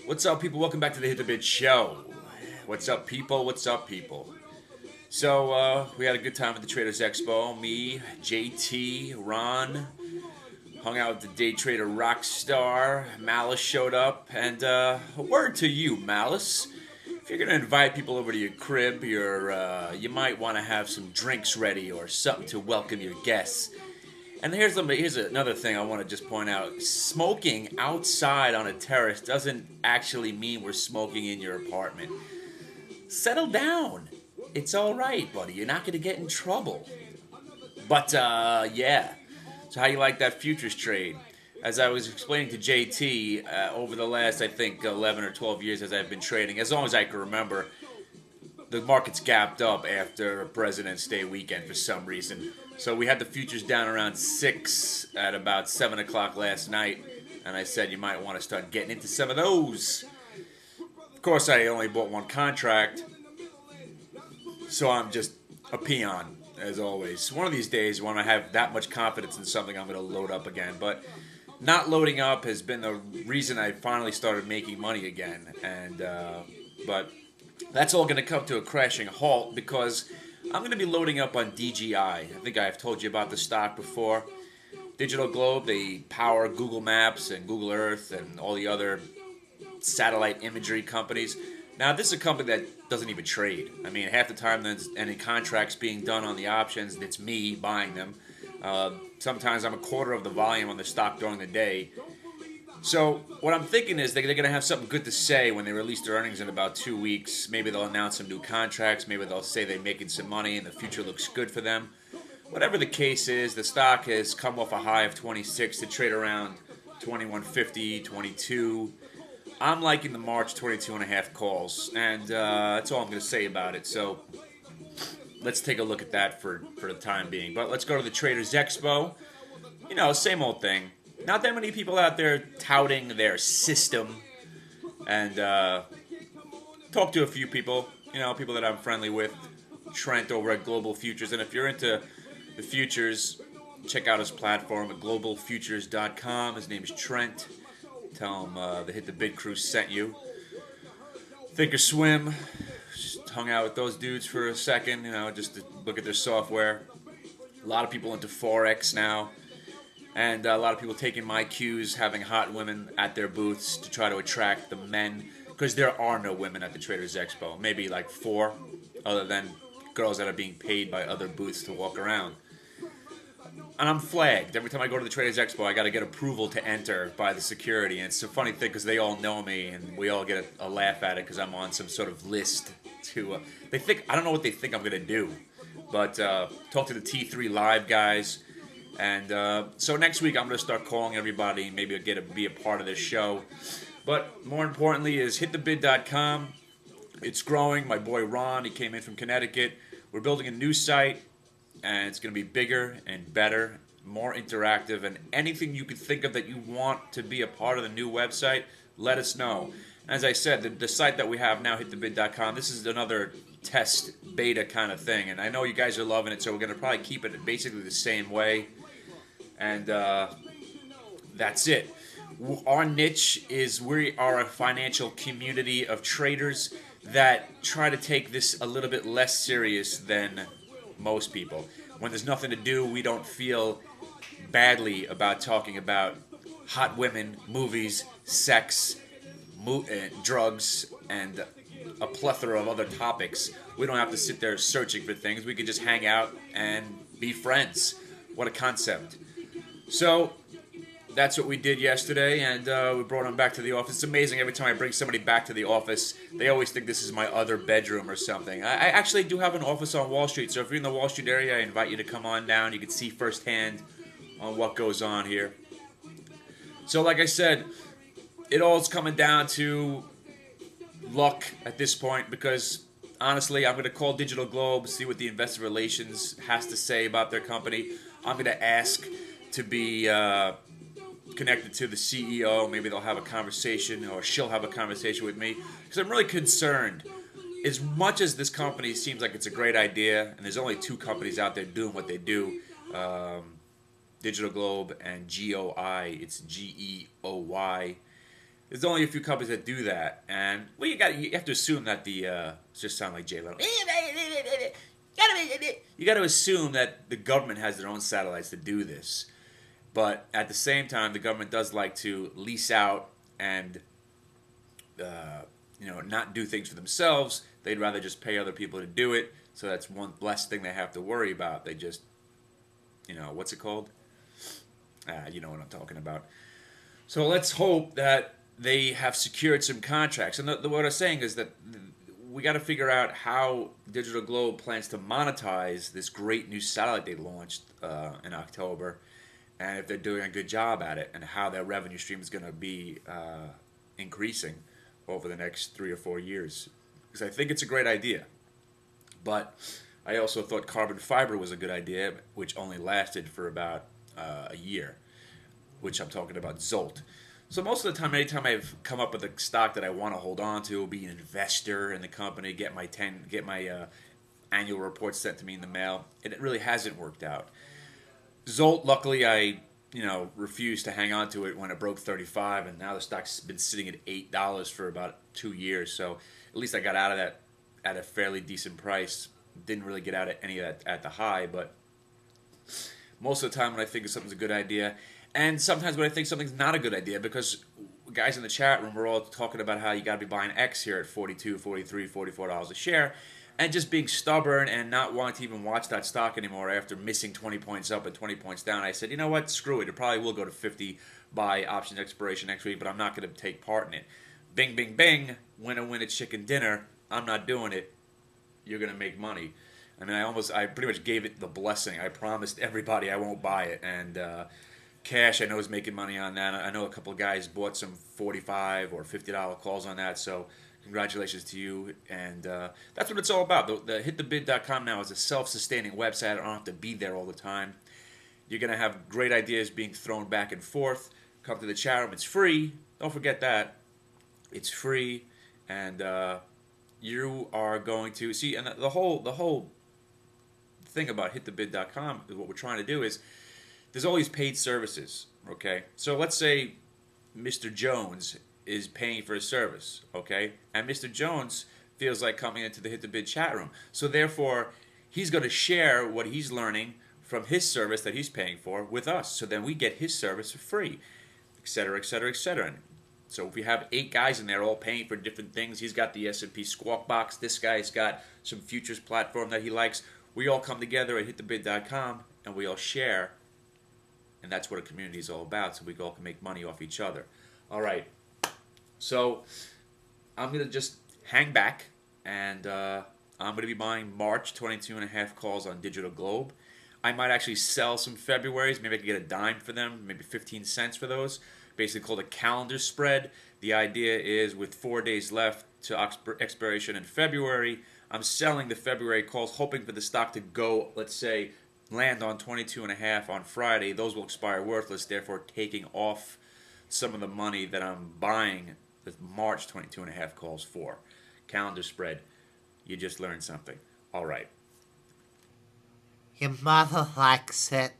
What's up, people? Welcome back to the Hit the Bid Show. What's up, people? What's up, people? So, we had a good time at the Traders Expo. Me, JT, Ron, hung out with the day trader Rockstar. Malice showed up. And a word to you, Malice. If you're going to invite people over to your crib, you might want to have some drinks ready or something to welcome your guests. And here's another thing I want to just point out. Smoking outside on a terrace doesn't actually mean we're smoking in your apartment. Settle down. It's all right, buddy. You're not going to get in trouble. But, yeah. So how you like that futures trade? As I was explaining to JT, over the last, I think, 11 or 12 years as I've been trading, as long as I can remember, the market's gapped up after President's Day weekend for some reason. So we had the futures down around 6 at about 7 o'clock last night. And I said you might want to start getting into some of those. Of course, I only bought one contract. So I'm just a peon, as always. One of these days, when I have that much confidence in something, I'm going to load up again. But not loading up has been the reason I finally started making money again. But that's all going to come to a crashing halt because I'm going to be loading up on DGI. I think I've told you about the stock before. Digital Globe, they power Google Maps and Google Earth and all the other satellite imagery companies. Now, this is a company that doesn't even trade. I mean, half the time there's any contracts being done on the options, it's me buying them. Sometimes I'm a quarter of the volume on the stock during the day. So what I'm thinking is they're going to have something good to say when they release their earnings in about 2 weeks. Maybe they'll announce some new contracts. Maybe they'll say they're making some money and the future looks good for them. Whatever the case is, the stock has come off a high of 26 to trade around 21.50, 22. I'm liking the March 22 and a half calls, and that's all I'm going to say about it. So let's take a look at that for the time being. But let's go to the Traders Expo. You know, same old thing. Not that many people out there touting their system, and talk to a few people, people that I'm friendly with. Trent over at Global Futures, and if you're into the futures, check out his platform at globalfutures.com. His name is Trent. Tell him the Hit the Bid crew sent you. Thinkorswim, just hung out with those dudes for a second, just to look at their software. A lot of people into Forex now. And a lot of people taking my cues, having hot women at their booths to try to attract the men. Because there are no women at the Traders Expo. Maybe like 4, other than girls that are being paid by other booths to walk around. And I'm flagged. Every time I go to the Traders Expo, I got to get approval to enter by the security. And it's a funny thing because they all know me and we all get a laugh at it because I'm on some sort of list to... I don't know what they think I'm going to do. But talk to the T3 Live guys. And so next week I'm going to start calling everybody and maybe be a part of this show. But more importantly is hitthebid.com. It's growing. My boy Ron, he came in from Connecticut. We're building a new site, and it's going to be bigger and better, more interactive, and anything you could think of that you want to be a part of the new website, let us know. As I said, the site that we have now, hitthebid.com, this is another test beta kind of thing, and I know you guys are loving it, so we're going to probably keep it basically the same way. And that's it. Our niche is we are a financial community of traders that try to take this a little bit less serious than most people. When there's nothing to do, we don't feel badly about talking about hot women, movies, sex, drugs, and a plethora of other topics. We don't have to sit there searching for things. We could just hang out and be friends. What a concept. So that's what we did yesterday, and we brought them back to the office. It's amazing. Every time I bring somebody back to the office, they always think this is my other bedroom or something. I actually do have an office on Wall Street, so if you're in the Wall Street area, I invite you to come on down. You can see firsthand on what goes on here. So like I said, it all's coming down to luck at this point because, honestly, I'm going to call Digital Globe, see what the investor relations has to say about their company. I'm going to ask to be connected to the CEO. Maybe they'll have a conversation or she'll have a conversation with me because I'm really concerned. As much as this company seems like it's a great idea, and there's only 2 companies out there doing what they do, Digital Globe and GOI, it's GEOY. There's only a few companies that do that, and well, you have to assume that just sound like Jay Leno. You got to assume that the government has their own satellites to do this, but at the same time, the government does like to lease out and not do things for themselves. They'd rather just pay other people to do it. So that's one less thing they have to worry about. They just, what's it called? You know what I'm talking about. So let's hope that they have secured some contracts. And what I'm saying is that we got to figure out how Digital Globe plans to monetize this great new satellite they launched in October, and if they're doing a good job at it, and how their revenue stream is going to be increasing over the next 3 or 4 years. Because I think it's a great idea. But I also thought carbon fiber was a good idea, which only lasted for about a year, which I'm talking about Zolt. So most of the time, anytime I've come up with a stock that I want to hold on to, be an investor in the company, get my annual report sent to me in the mail, and it really hasn't worked out. Zolt, luckily, I refused to hang on to it when it broke 35, and now the stock's been sitting at $8 for about 2 years. So at least I got out of that at a fairly decent price. Didn't really get out of any of that at the high, but most of the time when I think something's a good idea, and sometimes when I think something's not a good idea, because guys in the chat room were all talking about how you got to be buying X here at $42, $43, $44 a share, and just being stubborn and not wanting to even watch that stock anymore after missing 20 points up and 20 points down. I said, you know what, screw it. It probably will go to 50 by option expiration next week, but I'm not going to take part in it. Bing, bing, bing, winner, win a chicken dinner. I'm not doing it. You're going to make money. I mean, I pretty much gave it the blessing. I promised everybody I won't buy it, and Cash, I know, is making money on that. I know a couple of guys bought some $45 or $50 calls on that, so congratulations to you. And that's what it's all about. The hitthebid.com now is a self-sustaining website. I don't have to be there all the time. You're going to have great ideas being thrown back and forth. Come to the chat room. It's free. Don't forget that. It's free. And you are going to see, and the whole thing about hitthebid.com is what we're trying to do is there's all these paid services, okay? So let's say Mr. Jones is paying for a service, okay? And Mr. Jones feels like coming into the Hit the Bid chat room. So therefore, he's going to share what he's learning from his service that he's paying for with us. So then we get his service for free, et cetera, et cetera, et cetera. And so if we have 8 guys in there all paying for different things, he's got the S&P Squawk Box. This guy's got some futures platform that he likes. We all come together at hitthebid.com and we all share. And that's what a community is all about, so we all can make money off each other. All right. So I'm going to just hang back, and I'm going to be buying March 22.5 calls on Digital Globe. I might actually sell some Februaries. Maybe I could get a dime for them, maybe 15 cents for those. Basically called a calendar spread. The idea is with 4 days left to expiration in February, I'm selling the February calls, hoping for the stock to go, let's say, land on 22.5 on Friday. Those will expire worthless, therefore taking off some of the money that I'm buying the March 22.5 calls for. Calendar spread. You just learned something. All right. Your mother likes it.